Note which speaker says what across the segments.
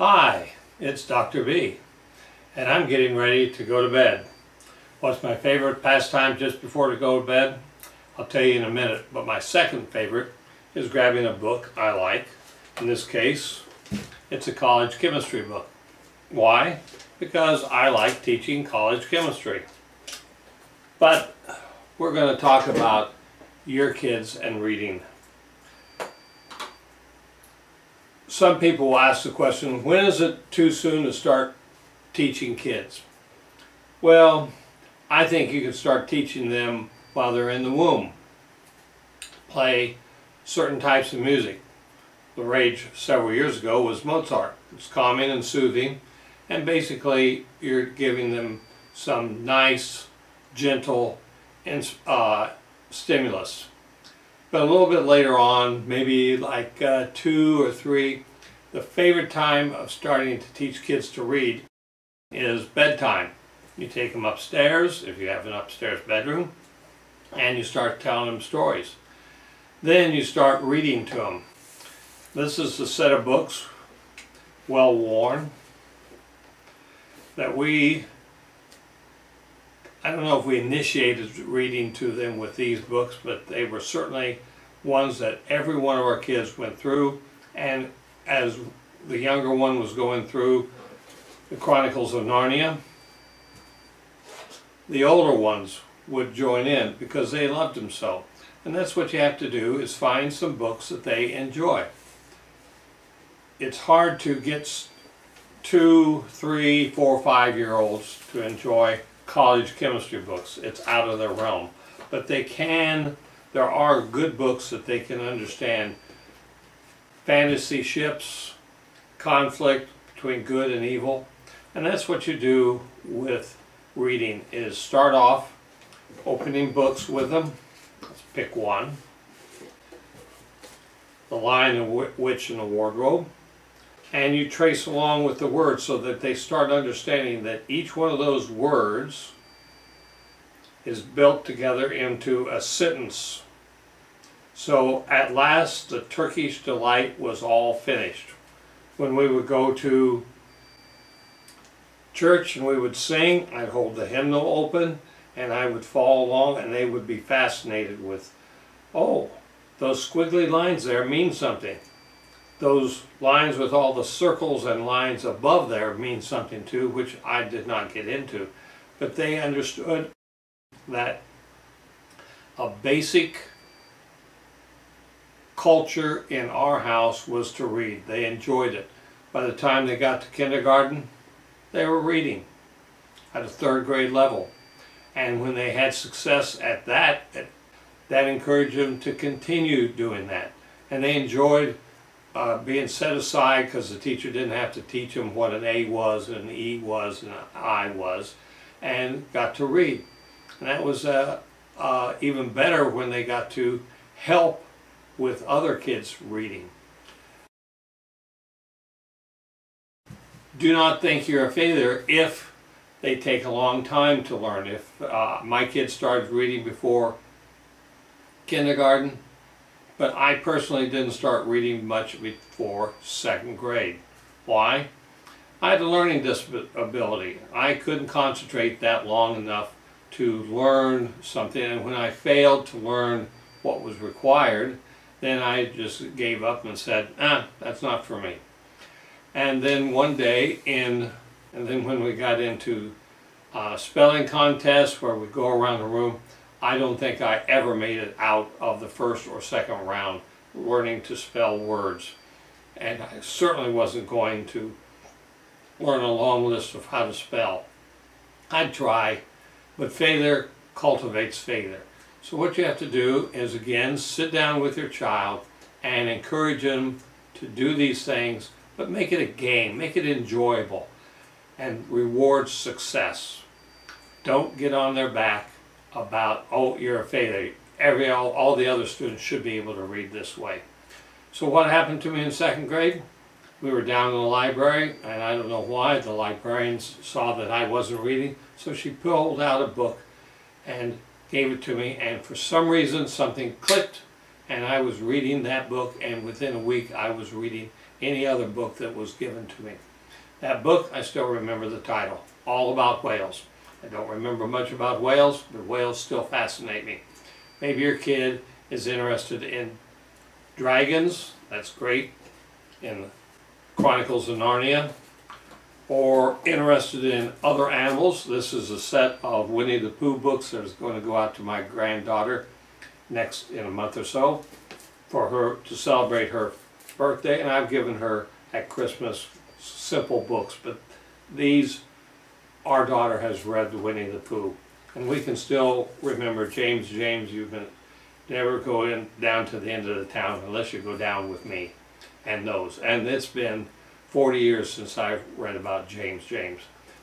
Speaker 1: Hi, it's Dr. B, and I'm getting ready to go to bed. What's my favorite pastime just before to go to bed? I'll tell you in a minute, but my second favorite is grabbing a book I like. In this case, it's a college chemistry book. Why? Because I like teaching college chemistry. But we're going to talk about your kids and reading. Some people will ask the question, when is it too soon to start teaching kids? Well, I think you can start teaching them while they're in the womb. Play certain types of music. The rage several years ago was Mozart. It's calming and soothing, and basically you're giving them some nice, gentle stimulus. But a little bit later on, maybe like 2 or 3, the favorite time of starting to teach kids to read is bedtime. You take them upstairs, if you have an upstairs bedroom, and you start telling them stories. Then you start reading to them. This is a set of books, well worn, that I don't know if we initiated reading to them with these books, but they were certainly ones that every one of our kids went through. And as the younger one was going through the Chronicles of Narnia, the older ones would join in because they loved them so. And that's what you have to do, is find some books that they enjoy. It's hard to get 2, 3, 4, 5-year-olds to enjoy college chemistry books. It's out of their realm. But they can, there are good books that they can understand. Fantasy ships, conflict between good and evil. And that's what you do with reading, is start off opening books with them. Let's pick one. The Lion, the Witch, and the Wardrobe. And you trace along with the words so that they start understanding that each one of those words is built together into a sentence. So at last the Turkish delight was all finished. When we would go to church and we would sing, I'd hold the hymnal open and I would follow along, and they would be fascinated with, oh, those squiggly lines there mean something. Those lines with all the circles and lines above there mean something too, which I did not get into. But they understood that a basic culture in our house was to read. They enjoyed it. By the time they got to kindergarten, they were reading at a 3rd grade level. And when they had success at that encouraged them to continue doing that. And they enjoyed being set aside because the teacher didn't have to teach them what an A was and an E was and an I was, and got to read. And that was even better when they got to help with other kids reading. Do not think you're a failure if they take a long time to learn. If my kids started reading before kindergarten, but I personally didn't start reading much before 2nd grade. Why? I had a learning disability. I couldn't concentrate that long enough to learn something, and when I failed to learn what was required, then I just gave up and said, that's not for me. And then one day, and then when we got into spelling contests where we go around the room, I don't think I ever made it out of the 1st or 2nd round learning to spell words. And I certainly wasn't going to learn a long list of how to spell. I'd try, but failure cultivates failure. So what you have to do is, again, sit down with your child and encourage them to do these things, but make it a game, make it enjoyable, and reward success. Don't get on their back about, oh, you're a failure. All the other students should be able to read this way. So what happened to me in 2nd grade? We were down in the library, and I don't know why, the librarians saw that I wasn't reading, so she pulled out a book and gave it to me, and for some reason something clicked, and I was reading that book, and within a week I was reading any other book that was given to me. That book, I still remember the title, All About Whales. I don't remember much about whales, but whales still fascinate me. Maybe your kid is interested in dragons, that's great, in Chronicles of Narnia, or interested in other animals. This is a set of Winnie the Pooh books that is going to go out to my granddaughter in a month or so for her to celebrate her birthday, and I've given her at Christmas simple books, but these, our daughter has read Winnie the Pooh, and we can still remember James, you can never go down to the end of the town unless you go down with me, and those. And it's been 40 years since I've read about James.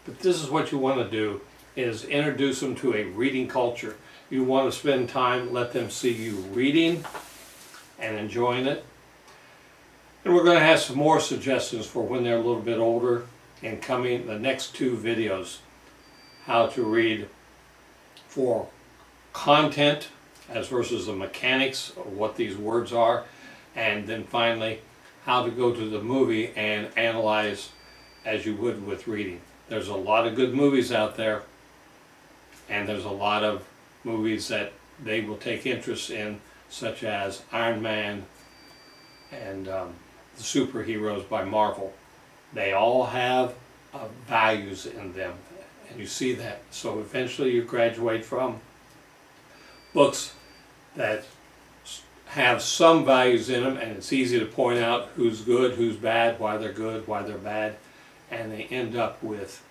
Speaker 1: But this is what you want to do, is introduce them to a reading culture. You want to spend time, let them see you reading and enjoying it. And we're going to have some more suggestions for when they're a little bit older in the next 2 videos. How to read for content as versus the mechanics of what these words are. And then finally, how to go to the movie and analyze as you would with reading. There's a lot of good movies out there, and there's a lot of movies that they will take interest in, such as Iron Man and the superheroes by Marvel. They all have values in them, and you see that. So eventually you graduate from books that have some values in them, and it's easy to point out who's good, who's bad, why they're bad, and they end up with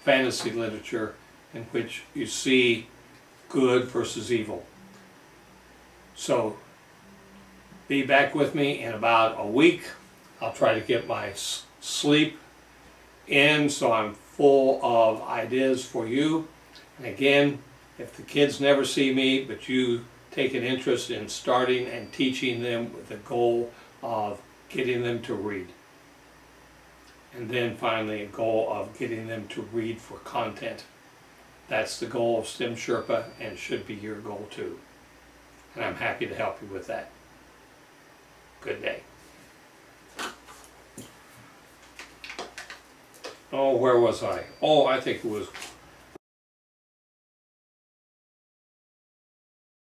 Speaker 1: fantasy literature in which you see good versus evil. So be back with me in about a week. I'll try to get my sleep in so I'm full of ideas for you. And again, if the kids never see me, but you take an interest in starting and teaching them with the goal of getting them to read. And then finally a goal of getting them to read for content. That's the goal of STEMsherpa, and should be your goal too. And I'm happy to help you with that. Good day. Oh, where was I? Oh, I think it was